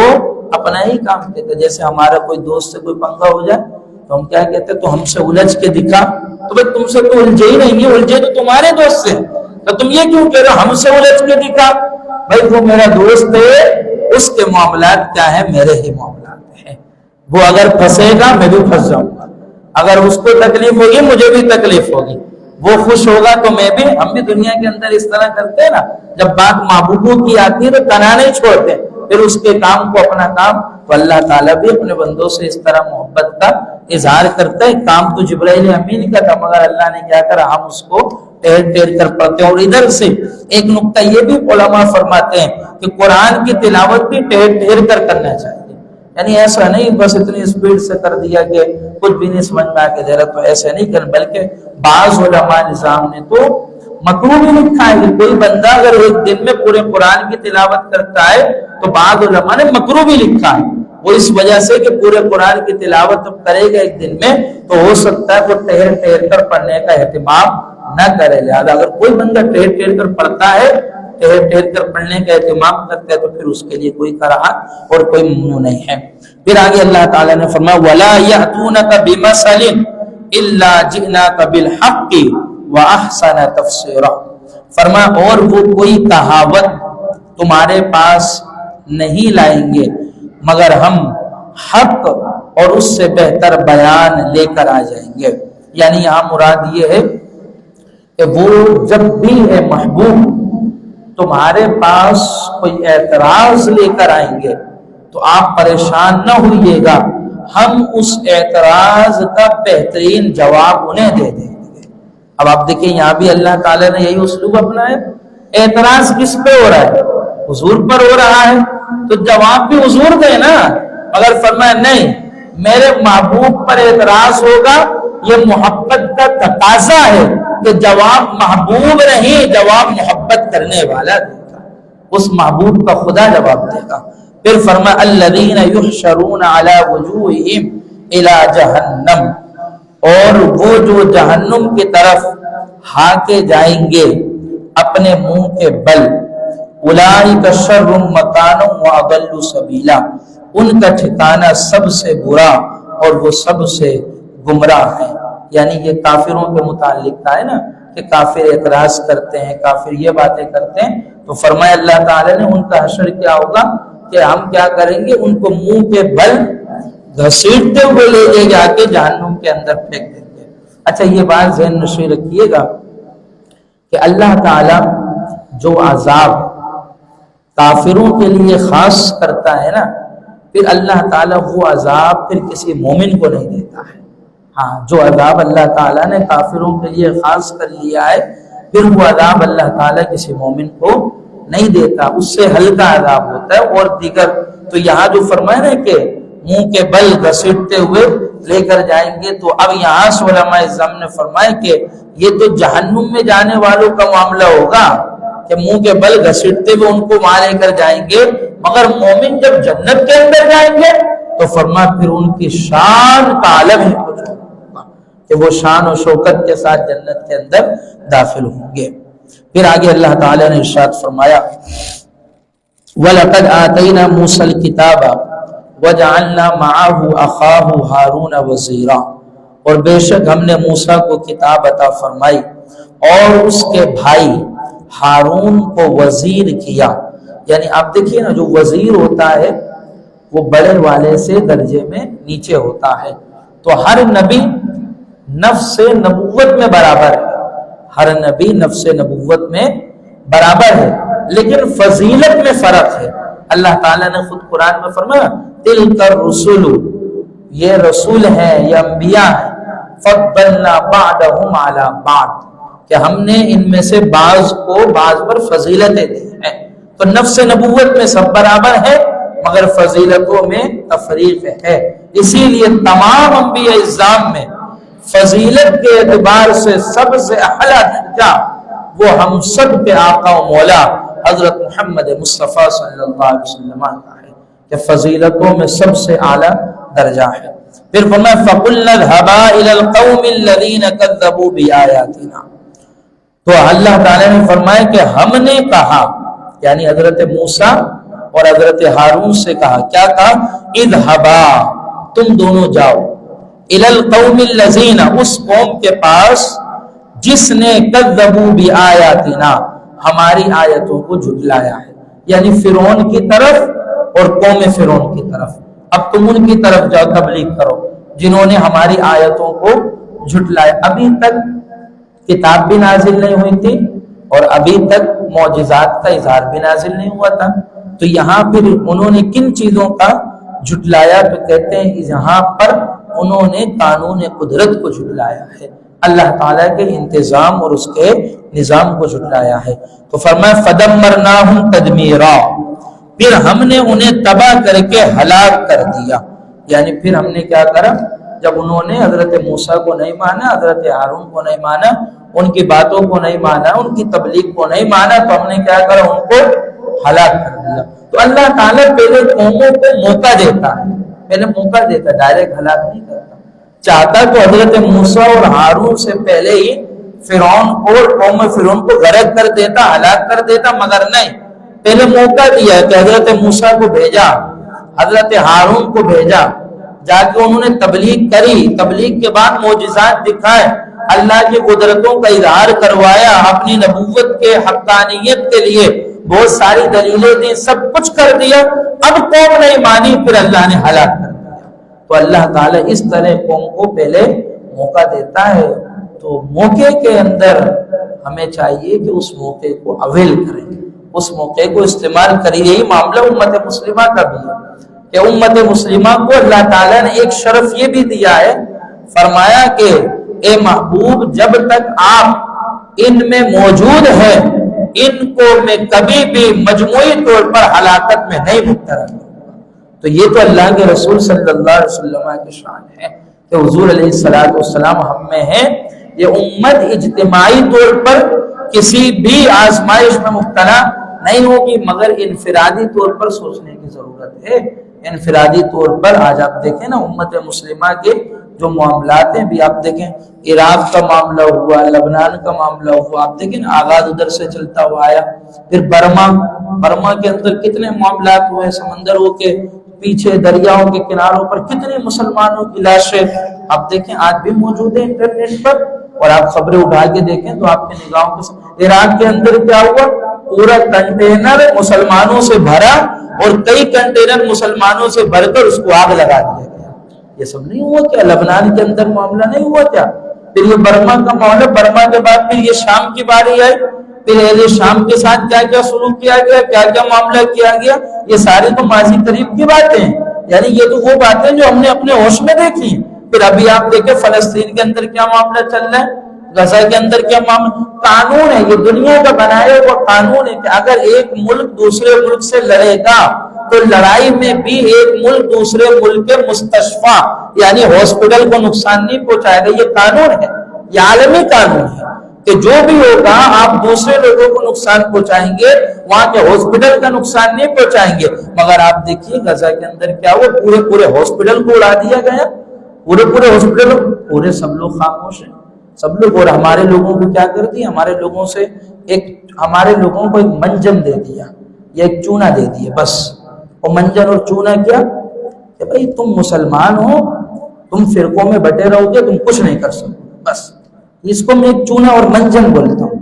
اپنا ہی کام کہتے ہیں۔ جیسے ہمارا کوئی دوست سے کوئی پنگا ہو جائے تو ہم کیا کہتے ہیں، تو ہم سے الجھ کے دکھا، تو بھائی تم سے تو الجھے ہی نہیں ہے، الجھے تو تمہارے دوست سے، تو تم یہ کیوں کہہ رہے ہو ہم سے الجھ کے دکھا؟ بھائی وہ میرا دوست ہے، اس کے معاملات کیا ہے، میرے ہی معاملات ہیں، وہ اگر پھنسے گا میں بھی پھنس جاؤں گا، اگر اس کو تکلیف ہوگی مجھے بھی تکلیف ہوگی، وہ خوش ہوگا تو میں بھی، ہم بھی دنیا کے اندر اس طرح کرتے ہیں نا، جب بات محبوبوں کی آتی ہے تو تنا نہیں چھوڑتے، پھر اس کے کام کو اپنا کام۔ تو اللہ تعالیٰ بھی اپنے بندوں سے اس طرح محبت کا اظہار کرتا ہے۔ کام تو جبرائیل امین کا تھا، مگر اللہ نے کیا کرا، ہم اس کو ٹہر ٹہر کر پڑھتے ہیں۔ اور ادھر سے ایک نقطہ یہ بھی علماء فرماتے ہیں کہ قرآن کی تلاوت بھی ٹہر ٹہر کر کرنا چاہیے، یعنی ایسا نہیں بس اتنی اسپیڈ سے کر دیا کہ کچھ بھی نہیں سمجھ میں آ کے دے رہا، تو ایسے نہیں کرنا، بلکہ بعض علماء نظام نے تو مکروہ بھی لکھا ہے کہ کوئی بندہ اگر ایک دن میں پورے قرآن کی تلاوت کرتا ہے تو بعض علماء نے مکروہ بھی لکھا ہے، وہ اس وجہ سے کہ پورے قرآن کی تلاوت جب کرے گا ایک دن میں تو ہو سکتا ہے وہ ٹہر ٹہر کر پڑھنے کا اہتمام نہ کرے، لہٰذا اگر کوئی بندہ ٹہر ٹہر کر پڑھتا ہے، ٹہر ٹہر کر پڑھنے کا اہتمام کرتا ہے، تو پھر اس کے لیے کوئی کراہت اور کوئی ممنوع نہیں ہے۔ پھر آگے اللہ تعالیٰ نے فرمایا وَلَا يَأْتُونَكَ بِمَثَلٍ إِلَّا جِئْنَاكَ بِالْحَقِّ وَأَحْسَنَ تَفْسِيرًا، فرمایا اور وہ کوئی کہاوت تمہارے پاس نہیں لائیں گے مگر ہم حق اور اس سے بہتر بیان لے کر آ جائیں گے۔ یعنی یہاں مراد یہ ہے کہ وہ جب بھی ہے محبوب تمہارے پاس کوئی اعتراض لے کر آئیں گے تو آپ پریشان نہ ہوئیے گا، ہم اس اعتراض کا بہترین جواب انہیں دے دیں گے۔ اب آپ دیکھیں یہاں بھی اللہ تعالیٰ نے یہی اسلوب اپنایا، اعتراض کس پہ ہو رہا ہے، حضور پر ہو رہا ہے تو جواب بھی حضور دے نا، اگر فرمایا نہیں میرے محبوب پر اعتراض ہوگا، یہ محبت کا تقاضا ہے کہ جواب محبوب نہیں، جواب محبت کرنے والا دے گا، اس محبوب کا خدا جواب دے گا۔ پھر فرمایا الذین یحشرون علی وجوہہم الی جہنم، اور وہ جو جہنم کی طرف ہانکے جائیں گے اپنے منہ کے بل، اولئک شر مکانا واضل سبیلا، ان کا ٹھکانہ سب سے برا اور وہ سب سے گمراہ ہیں۔ یعنی یہ کافروں کے متعلق تھا ہے نا کہ کافر اعتراض کرتے ہیں، کافر یہ باتیں کرتے ہیں، تو فرمایا اللہ تعالی نے ان کا حشر کیا ہوگا کہ ہم کیا کریں گے، ان کو منہ کے بل گھسیٹتے ہوئے لے جا کے جہنم کے اندر پھینک دیں گے۔ اچھا یہ بات ذہن نشین رکھیے گا کہ اللہ تعالی جو عذاب کافروں کے لیے خاص کرتا ہے نا، پھر اللہ تعالیٰ وہ عذاب پھر کسی مومن کو نہیں دیتا ہے۔ ہاں جو عذاب اللہ تعالیٰ نے کافروں کے لیے خاص کر لیا ہے، پھر وہ عذاب اللہ تعالیٰ کسی مومن کو نہیں دیتا، اس سے ہلکا عذاب ہوتا ہے. اور دیگر تو یہاں جو فرمایا نا کہ منہ کے بل گھسیٹتے ہوئے لے کر جائیں گے، تو اب یہاں سے علماء اعظم نے فرمایا کہ یہ تو جہنم میں جانے والوں کا معاملہ ہوگا کہ منہ کے بل گھسیٹتے ہوئے ان کو وہاں لے کر جائیں گے، مگر مومن جب جنت کے اندر جائیں گے تو فرمایا پھر ان کی شان کا عالم ہی کچھ ہوگا کہ وہ شان و شوکت کے ساتھ جنت کے اندر داخل ہوں گے. پھر آگے اللہ تعالیٰ نے ارشاد فرمایا وَلَقَدْ آتَيْنَا مُوسَى الْكِتَابَ وَجَعَلْنَا مَعَهُ أَخَاهُ هَارُونَ وَزِيرًا، اور بے شک ہم نے موسیٰ کو کتاب عطا فرمائی اور اس کے بھائی ہارون کو وزیر کیا. یعنی آپ دیکھیے نا، جو وزیر ہوتا ہے وہ بڑے والے سے درجے میں نیچے ہوتا ہے. تو ہر نبی نفس نبوت میں برابر ہے، ہر نبی نفس نبوت میں برابر ہے، لیکن فضیلت میں فرق ہے. اللہ تعالیٰ نے خود قرآن میں فرمایا تِلْكَ الرُّسُلُ، یہ رسول ہیں، یہ انبیاء ہیں، فَضَّلْنَا بَعْدَهُمْ عَلَى بَعْدٍ، کہ ہم نے ان میں سے بعض کو بعض پر فضیلتیں دی ہیں. تو نفس نبوت میں سب برابر ہے مگر فضیلتوں میں تفریق ہے. اسی لیے تمام انبیاء اعظام میں فضیلت کے اعتبار سے سب سے اعلیٰ درجہ وہ ہم سب کے آقا و مولا حضرت محمد مصطفیٰ صلی اللہ علیہ وسلم کا ہے کہ فضیلتوں میں سب سے اعلیٰ درجہ ہے. پھر فرمایا فَقُلْنَا اذْهَبَا إِلَى الْقَوْمِ الَّذِينَ كَذَّبُوا بِآيَاتِنَا، تو اللہ تعالیٰ نے فرمایا کہ ہم نے کہا، یعنی حضرت موسیٰ اور حضرت ہارون سے کہا، کیا کہا؟ اذْهَبَا، تم دونوں جاؤ، إِلَى الْقَوْمِ الَّذِينَ، اس قوم کے پاس جس نے كَذَّبُوا بِآيَاتِنَا، ہماری آیتوں کو جھٹلایا ہے. یعنی فرعون کی طرف اور قوم فرعون کی طرف. اب تم ان کی طرف جاؤ، تبلیغ کرو جنہوں نے ہماری آیتوں کو جھٹلایا. ابھی تک کتاب بھی نازل نہیں ہوئی تھی اور ابھی تک معجزات کا اظہار بھی نازل نہیں ہوا تھا. تو یہاں پھر انہوں نے کن چیزوں کا جھٹلایا؟ تو کہتے ہیں یہاں پر انہوں نے قانون قدرت کو جھٹلایا ہے، اللہ تعالیٰ کے انتظام اور اس کے نظام کو جھٹلایا ہے. تو فرمایا فَدَمَّرْنَاهُمْ تَدْمِيرًا، پھر ہم نے انہیں تباہ کر کے ہلاک کر دیا. یعنی پھر ہم نے کیا کرا؟ جب انہوں نے حضرت موسیٰ کو نہیں مانا، حضرت ہارون کو نہیں مانا، ان کی باتوں کو نہیں مانا، ان کی تبلیغ کو نہیں مانا، تو ہم نے کیا کرا؟ ان کو ہلاک کر دیا. تو اللہ تعالیٰ پہلے قوموں کو موقع دیتا ہے، پہلے موقع دیتا، ڈائریکٹ ہلاک نہیں کرتا. چاہتا تو حضرت موسیٰ اور ہارون سے پہلے ہی فرعون اور قوم فرعون کو غرق کر دیتا، ہلاک کر دیتا، مگر نہیں، پہلے موقع دیا کہ حضرت موسیٰ کو بھیجا، حضرت ہارون کو بھیجا، جا کے انہوں نے تبلیغ کری، تبلیغ کے بعد معجزات دکھائے، اللہ کی قدرتوں کا اظہار کروایا، اپنی نبوت کے حقانیت کے لیے بہت ساری دلیلیں دی، سب کچھ کر دیا. اب قوم نہیں مانی، پھر اللہ نے ہلاک کر دیا. تو اللہ تعالیٰ اس طرح قوم کو پہلے موقع دیتا ہے. تو موقع کے اندر ہمیں چاہیے کہ اس موقع کو اویل کریں، اس موقع کو استعمال کریں. یہی معاملہ امت مسلمہ کا بھی ہے کہ امت مسلمہ کو اللہ تعالیٰ نے ایک شرف یہ بھی دیا ہے، فرمایا کہ اے محبوب جب تک آپ ان میں موجود ہیں ان کو میں کبھی بھی مجموعی طور پر ہلاکت میں نہیں مبتلا کروں. تو یہ تو اللہ کے رسول صلی اللہ علیہ وسلم کی شان ہے کہ حضور علیہ السلام ہم میں ہیں. یہ امت اجتماعی طور پر کسی بھی آزمائش میں مبتلا نہیں ہوگی، مگر انفرادی طور پر سوچنے کی ضرورت ہے. انفرادی طور پر آج آپ دیکھیں نا امت مسلمہ کے جو معاملات ہیں بھی، آپ دیکھیں عراق کا معاملہ ہوا، لبنان کا معاملہ ہوا، آپ دیکھیں آغاز ادھر سے چلتا ہوا آیا. پھر برما کے اندر کتنے معاملات ہوئے، سمندروں کے پیچھے دریاؤں کے کناروں پر کتنے مسلمانوں کی لاشیں آپ دیکھیں آج بھی موجود ہیں انٹرنیٹ پر، اور آپ خبریں اٹھا کے دیکھیں تو آپ کے نگاہوں کے عراق کے اندر کیا ہوا؟ پورا کنٹینر مسلمانوں سے بھرا اور کئی کنٹینر مسلمانوں سے بھر کر اس کو آگ لگا دیا گیا. یہ سب نہیں ہوا کیا؟ لبنان کے اندر معاملہ نہیں ہوا کیا؟ پھر یہ برما کا معاملہ، برما کے بعد پھر یہ شام کی باری آئی، پھر اہل شام کے ساتھ کیا کیا سلوک کیا گیا، کیا کیا معاملہ کیا گیا. یہ ساری تو ماضی قریب کی باتیں ہیں، یعنی یہ تو وہ باتیں جو ہم نے اپنے ہوش میں دیکھی. پھر ابھی آپ دیکھیں فلسطین کے اندر کیا معاملہ چل رہا ہے، غزہ کے اندر کیا معاملہ. قانون ہے، یہ دنیا کا بنایا ہوا قانون ہے کہ اگر ایک ملک دوسرے ملک سے لڑے گا تو لڑائی میں بھی ایک ملک دوسرے ملک کے مستشفیٰ یعنی ہاسپٹل کو نقصان نہیں پہنچائے گا. یہ قانون ہے، یہ عالمی قانون ہے کہ جو بھی ہوگا آپ دوسرے لوگوں کو نقصان پہنچائیں گے، وہاں کے ہاسپٹل کا نقصان نہیں پہنچائیں گے. مگر آپ دیکھیے غزہ کے اندر کیا ہوا، پورے ہاسپٹل کو اڑا دیا گیا، پورے ہاسپٹل، پورے سب لوگ خاموش ہیں سب لوگ. اور ہمارے لوگوں کو کیا کر دیا، ہمارے لوگوں کو ایک منجن دے دیا یا ایک چونا دے دیا بس. اور منجن اور چونا کیا کہ بھائی تم مسلمان ہو، تم فرقوں میں بٹے رہو گے، تم کچھ نہیں کر سکتے بس. اس کو میں ایک چونا اور منجن بولتا ہوں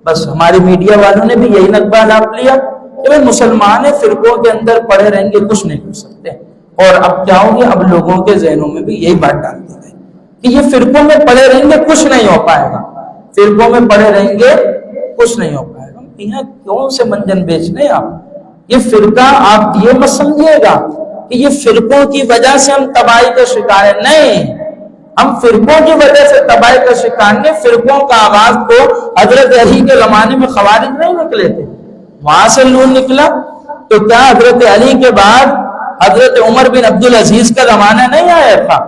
بس. ہمارے میڈیا والوں نے بھی یہی نقبہ لاپ لیا کہ بھائی مسلمان فرقوں کے اندر پڑے رہیں گے، کچھ نہیں کر سکتے. اور اب کیا ہو گیا، اب لوگوں کے ذہنوں میں بھی یہی بات ڈال دی گئی کہ یہ فرقوں میں پڑے رہیں گے، کچھ نہیں ہو پائے گا، فرقوں میں پڑے رہیں گے کچھ نہیں ہو پائے گا. یہاں کون سے منجن بیچ رہے آپ؟ یہ فرقہ آپ یہ مت سمجھیے گا کہ یہ فرقوں کی وجہ سے ہم تباہی کا شکار ہیں. نہیں، ہم فرقوں کی وجہ سے تباہی کا شکار نہیں. فرقوں کا آغاز تو حضرت علی کے زمانے میں خوارج نہیں نکلے تھے، وہاں سے نور نکلا. تو کیا حضرت علی کے بعد حضرت عمر بن عبدالعزیز کا زمانہ نہیں آیا تھا؟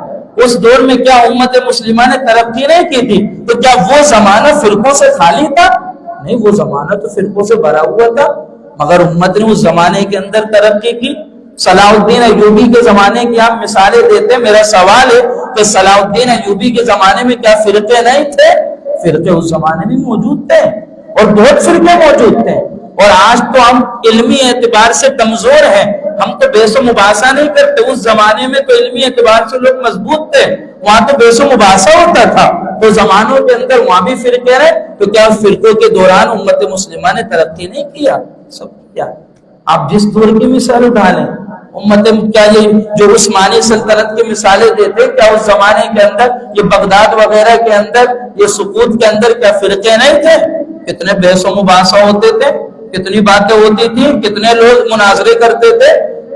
اس دور میں کیا امت مسلمہ نے ترقی نہیں کی تھی؟ تو کیا وہ زمانہ فرقوں سے خالی تھا؟ نہیں، وہ زمانہ تو فرقوں سے بھرا ہوا تھا. مگر امت نے اس زمانے کے اندر ترقی کی. صلاح الدین ایوبی کے زمانے کی آپ مثالیں دیتے ہیں. میرا سوال ہے کہ صلاح الدین ایوبی کے زمانے میں کیا فرقے نہیں تھے؟ فرقے اس زمانے میں موجود تھے اور بہت فرقے موجود تھے. اور آج تو ہم علمی اعتبار سے کمزور ہیں، ہم تو بیس و مباحثہ نہیں کرتے. اس زمانے میں تو علمی اعتبار سے لوگ مضبوط تھے، وہاں تو بیس و مباحثہ ہوتا تھا. تو زمانوں کے اندر وہاں بھی فرقے رہے. تو کیا فرقوں کے دوران امت مسلمہ نے ترقی نہیں کیا؟ سب کیا. آپ جس دور کی مثال اٹھا لیں، امت کیا یہ جو عثمانی سلطنت کی مثالیں دیتے، کیا اس زمانے کے اندر یہ بغداد وغیرہ کے اندر یہ سقوط کے اندر کیا فرقے نہیں تھے؟ کتنے بحث و مباحثہ ہوتے تھے، کتنی باتیں ہوتی تھی، کتنے لوگ مناظرے کرتے تھے،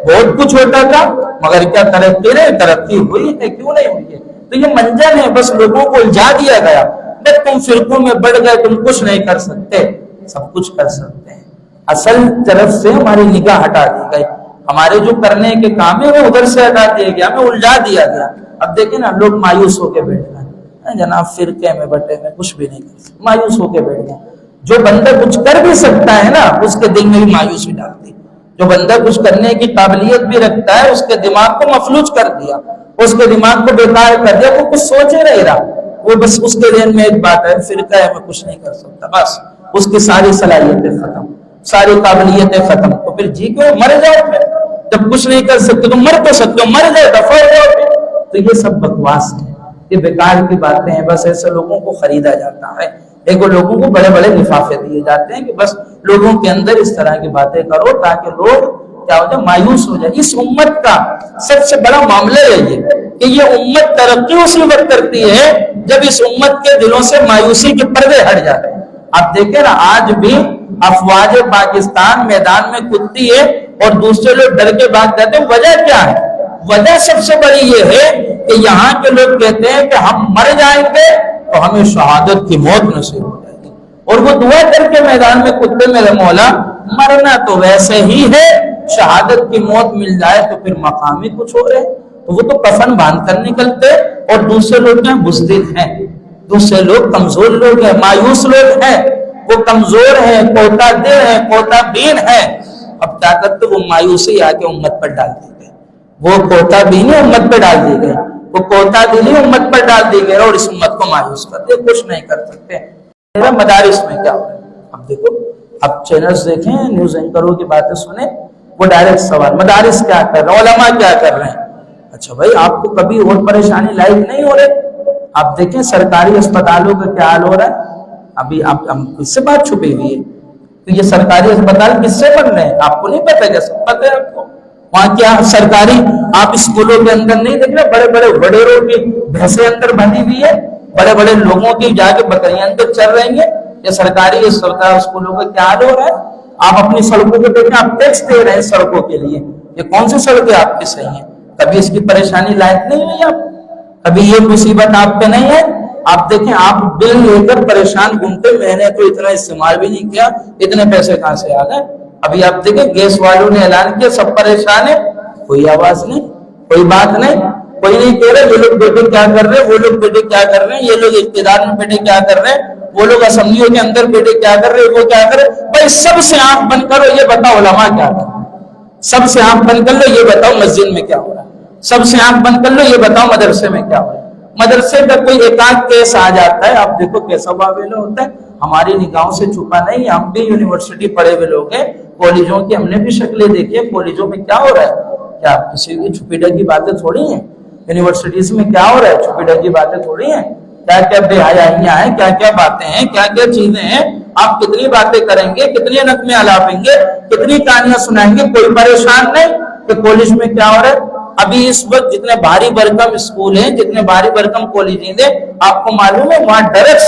بہت کچھ ہوتا تھا. مگر کیا ترقی نہیں؟ ترقی ہوئی ہے، کیوں نہیں ہوئی ہے؟ تو یہ منجن ہے، بس لوگوں کو الجھا دیا گیا کہ تم فرقوں میں بڑھ گئے، تم کچھ نہیں کر سکتے. سب کچھ کر سکتے ہیں. اصل طرف سے ہماری نگاہ ہٹا دی گئی، ہمارے جو کرنے کے کام ہے وہ ادھر سے ہٹا دیا گیا، ہمیں الجھا دیا گیا. اب دیکھیں نا، لوگ مایوس ہو کے بیٹھ گئے، جناب فرقے میں بٹے میں کچھ بھی نہیں کر سکتے، مایوس ہو کے بیٹھ گئے. جو بندہ کچھ کر بھی سکتا ہے نا، اس کے دل میں بھی مایوسی ڈال دی. جو بندہ کچھ کرنے کی قابلیت بھی رکھتا ہے، اس کے دماغ کو مفلوج کر دیا، اس کے دماغ کو بیکار کر دیا. وہ کچھ سوچ ہی نہیں رہا، وہ بس اس کے ذہن میں ایک بات ہے، فرقہ ہے میں کچھ نہیں کر سکتا، بس اس کی ساری صلاحیتیں ختم، ساری قابلیتیں ختم. تو پھر جی کیوں مر جاؤ؟ پھر جب کچھ نہیں کر سکتے تو مر تو سکتے ہو، مر جاؤ، دفع ہو جاؤ پھر. تو یہ سب بکواس ہے، یہ بیکار کی باتیں ہیں. بس ایسے لوگوں کو خریدا جاتا ہے، ایک لوگوں کو بڑے بڑے لفافے دیے جاتے ہیں کہ بس لوگوں کے اندر اس طرح کی باتیں کرو تاکہ لوگ کیا ہو جائے، مایوس ہو جائے. اس امت کا سب سے بڑا معاملہ ہے یہ کہ یہ امت ترقی اسی وقت کرتی ہے جب اس امت کے دلوں سے مایوسی کے پردے ہٹ جاتے ہیں. آپ دیکھیں نا، آج بھی افواج پاکستان میدان میں کودتی ہے اور دوسرے لوگ ڈر کے بھاگ جاتے ہیں. وجہ کیا ہے؟ وجہ سب سے بڑی یہ ہے کہ یہاں کے لوگ کہتے ہیں کہ ہم مر جائیں گے تو ہمیں شہادت کی موت نصیب ہو جائے گی، اور وہ دعا کر کے میدان میں کودتے، میرے مولا مرنا تو ویسے ہی ہے، شہادت کی موت مل جائے تو پھر مقام ہی کچھ ہو رہے. تو وہ تو کفن باندھ کر نکلتے. اور دوسرے لوگ ہیں بزدل ہیں، دوسرے لوگ کمزور لوگ ہیں، مایوس لوگ ہیں، وہ کمزور ہیں، کوتا دل ہیں، کوتا بین ہیں. اب کیا کرتے؟ وہ مایوسی آ کے امت پر ڈال دی گئی، وہ کوتا بینی امت پر ڈال دی گئی، وہ کوتا دلی امت پر ڈال دی گئی اور اس امت کو مایوس کرتے، کچھ نہیں کر سکتے. میرا مدارس میں کیا ہو رہا ہے؟ اب دیکھو، اب چینلز دیکھیں، نیوز اینکروں کی باتیں سنیں، وہ ڈائریکٹ سوال، مدارس کیا کر رہے ہیں، علماء کیا کر رہے ہیں. اچھا بھائی، آپ کو کبھی اور پریشانی لائق نہیں ہو رہی؟ آپ دیکھیں سرکاری اسپتالوں کا کیا حال ہو رہا ہے. ابھی آپ کس سے بات چھپی ہوئی ہے؟ تو یہ سرکاری اسپتال کس سے بن رہے ہیں؟ آپ کو نہیں پتا؟ کیا سب پتہ ہے آپ کو؟ وہاں کیا سرکاری آپ اسکولوں کے اندر نہیں دیکھ رہے، بڑے بڑے وڈیروں کی بھینسیں اندر بندھی ہوئی ہے، بڑے بڑے لوگوں کی جا کے بکریاں اندر چل رہی ہیں. یہ سرکاری سرکاری اسکولوں کا کیا حال ہو رہا ہے؟ آپ اپنی سڑکوں کو دیکھیں، آپ ٹیکس دے رہے ہیں سڑکوں کے لیے، یہ کون سی سڑکیں آپ کی صحیح ہیں؟ کبھی اس کی پریشانی لائق نہیں ہوئی؟ آپ کبھی یہ مصیبت آپ پہ نہیں ہے آپ دیکھیں آپ بل لے کر پریشان گھومتے، میں نے تو اتنا استعمال بھی نہیں کیا، اتنے پیسے کہاں سے آ گئے؟ ابھی آپ دیکھیں گیس والوں نے اعلان کیا سب پریشان ہے، کوئی آواز نہیں، کوئی بات نہیں، کوئی نہیں کہہ رہے یہ لوگ بیٹے کیا کر رہے ہیں، وہ لوگ بیٹے کیا کر رہے ہیں، یہ لوگ اقتدار میں بیٹے کیا کر رہے ہیں، وہ لوگ اسمبلیوں کے اندر بیٹے کیا کر رہے ہیں، وہ کیا کر رہے ہیں۔ بھائی سب سے آنکھ بند کرو، یہ بتاؤ علماء کیا کر رہے ہیں، سب سے آنکھ بند کر لو، یہ بتاؤ مسجد میں کیا ہو رہا ہے، سب سے آنکھ بند کر لو، یہ بتاؤ مدرسے میں کیا ہو رہا ہے۔ مدرسے کا کوئی ایک آدھ کیس آ جاتا ہے، آپ دیکھو کیسا واویلا ہوتا ہے، ہماری نگاہوں سے چھپا نہیں، ہم بھی یونیورسٹی پڑھے ہوئے لوگ ہیں، کالجوں کی ہم نے بھی شکلیں دیکھی ہیں، کالجوں میں کیا ہو رہا ہے، کیا کسی کی چھپی ڈگی باتیں تھوڑی ہیں، یونیورسٹیز میں کیا ہو رہا ہے، چھپی ڈگی باتیں تھوڑی ہیں، کیا کیا بے حیائیاں ہیں، کیا کیا باتیں ہیں، کیا کیا چیزیں ہیں، آپ کتنی باتیں کریں گے، کتنے نغمے الاپیں گے، کتنی کہانیاں سنائیں گے، کوئی پریشان نہیں کہ کالج میں کیا ہو رہا ہے۔ ابھی اس وقت جتنے بھاری بھرکم اسکول ہیں، جتنے بھاری بھرکم کالجیں ہیں، آپ کو معلوم ہے وہاں ڈرگس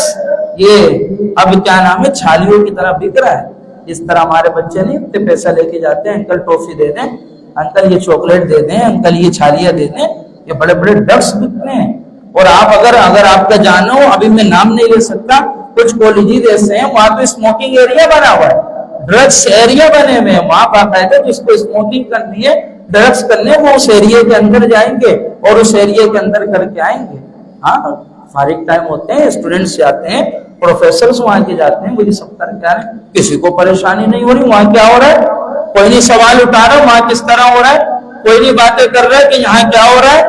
یہ اب کیا نام ہے چھالیوں کی طرح بک رہا ہے۔ اس طرح ہمارے بچے نہیں اتنے پیسہ لے کے جاتے ہیں، انکل ٹافی دے دیں، انکل یہ چاکلیٹ دے دیں، انکل یہ چھالیاں دے دیں، یہ بڑے بڑے ڈرگس بکتے ہیں۔ اور آپ اگر آپ کا جانا ہو، ابھی میں نام نہیں لے سکتا، کچھ کالجز ایسے ہیں وہاں پہ اسموکنگ ایریا بنا ہوا ہے، ڈرگس ایریا بنے ہوئے ہیں، وہاں باقاعدہ جس کو اسموکنگ کرنی ہے، ڈرگس کرنے، وہ اس ایریا کے اندر جائیں گے اور اس ایریا کے اندر کر کے آئیں گے۔ ہاں فارغ ٹائم ہوتے ہیں، اسٹوڈنٹس جاتے ہیں، پروفیسرز وہاں کے جاتے ہیں، وہ یہ سب کر کے آ رہے ہیں، کسی کو پریشانی نہیں ہو رہی وہاں کیا ہو رہا ہے، کوئی نہیں سوال اٹھا رہا وہاں کس طرح ہو رہا ہے، کوئی نہیں باتیں کر رہا ہے کہ یہاں کیا ہو رہا ہے،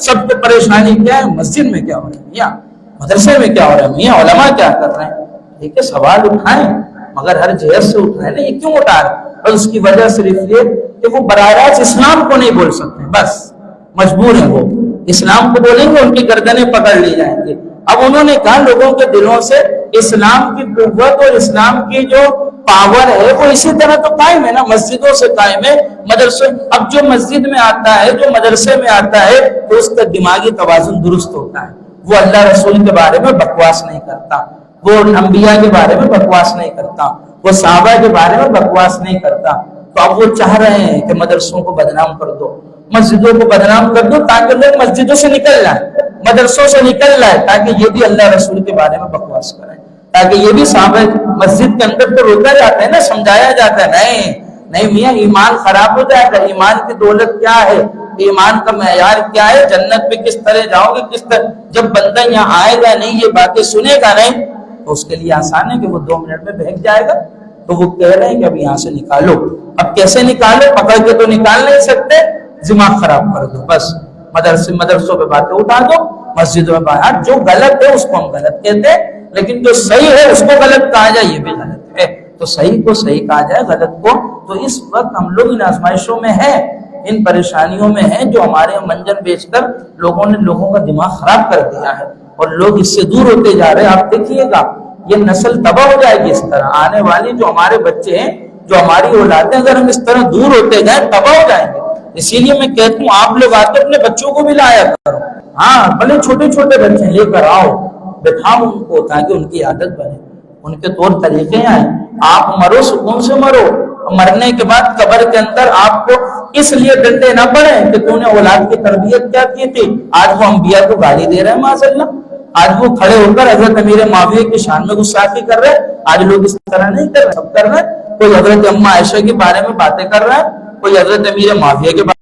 سب کو پریشانی کیا ہے، مسجد میں کیا ہو رہا ہے میاں، مدرسے میں کیا ہو رہا ہے میاں، علماء کیا کر رہے ہیں۔ ٹھیک ہے سوال اٹھائیں، مگر ہر جہت سے اٹھائیں نا، یہ کیوں اٹھا رہے ہیں؟ اور اس کی وجہ صرف یہ کہ وہ براہ راست اسلام کو نہیں بول سکتے، بس مجبور ہیں، وہ اسلام کو بولیں گے ان کی گردنیں پکڑ لی جائیں گے۔ اب انہوں نے کہا لوگوں کے دلوں سے اسلام کی قوت اور اسلام کی جو پاور ہے وہ اسی طرح تو قائم ہے نا، مسجدوں سے قائم ہے، مدرسے۔ اب جو مسجد میں آتا ہے، جو مدرسے میں آتا ہے، تو اس کا دماغی توازن درست ہوتا ہے، وہ اللہ رسول کے بارے میں بکواس نہیں کرتا، وہ انبیاء کے بارے میں بکواس نہیں کرتا، وہ صحابہ کے بارے میں بکواس نہیں کرتا۔ تو اب وہ چاہ رہے ہیں کہ مدرسوں کو بدنام کر دو، مسجدوں کو بدنام کر دو، تاکہ لوگ مسجدوں سے نکل جائیں، مدرسوں سے نکل جائیں، تاکہ یہ بھی اللہ رسول کے بارے میں بکواس کریں، تاکہ یہ بھی صحابہ مسجد کے اندر تو روکا جاتا ہے نا، سمجھایا جاتا ہے، نہیں میاں ایمان خراب ہو جائے گا، ایمان کی دولت کیا ہے، ایمان کا معیار کیا ہے، جنت میں کس طرح جاؤ گے، کس طرح، جب بندہ یہاں آئے گا نہیں، یہ باتیں سنے گا نہیں، تو اس کے لیے آسان ہے کہ وہ 2 منٹ میں بھیگ جائے گا۔ تو وہ کہہ رہے ہیں کہ اب یہاں سے نکالو، اب کیسے نکالو، پکڑ کے تو نکال نہیں سکتے، دماغ خراب کر دو، بس مدرسوں پہ باتیں اٹھا دو، مسجدوں میں بات، جو غلط ہے اس کو ہم غلط کہتے ہیں، لیکن جو صحیح ہے اس کو غلط کہا جائے یہ بھی غلط ہے، تو صحیح کو صحیح کہا جائے، غلط کو۔ تو اس وقت ہم لوگ ان آزمائشوں میں ہیں، ان پریشانیوں میں ہیں، جو ہمارے منجن بیچ کر لوگوں نے لوگوں کا دماغ خراب کر دیا ہے، اور لوگ اس سے دور ہوتے جا رہے ہیں۔ آپ دیکھیے گا یہ نسل تباہ ہو جائے گی، اس طرح آنے والی جو ہمارے بچے ہیں، جو ہماری اولادیں، اگر ہم اس طرح دور ہوتے جائیں تباہ ہو جائیں گے۔ اسی لیے میں کہتا ہوں آپ لوگ آ کے اپنے بچوں کو بھی لایا کرو، ہاں بھلے چھوٹے چھوٹے بچے لے کر آؤ، بٹھاؤ ان کو، تاکہ ان کی عادت بنے، ان کے طور طریقے آئیں۔ آپ مرو سکون سے مرو، مرنے کے بعد قبر کے اندر آپ کو اس لیے ڈنڈے نہ پڑے کہ تو نے اولاد کی تربیت کیا کی تھی، آج وہ انبیاء کو گالی دے رہے ہیں معاذ اللہ، آج وہ کھڑے ہو کر حضرت امیر معاویہ کی شان میں گستاخی کر رہے ہیں، آج لوگ اس طرح نہیں کر رہے، سب کر رہے ہیں، کوئی حضرت اماں عائشہ کے بارے میں باتیں کر رہا ہے، کوئی حضرت امیر معاویہ کے بارے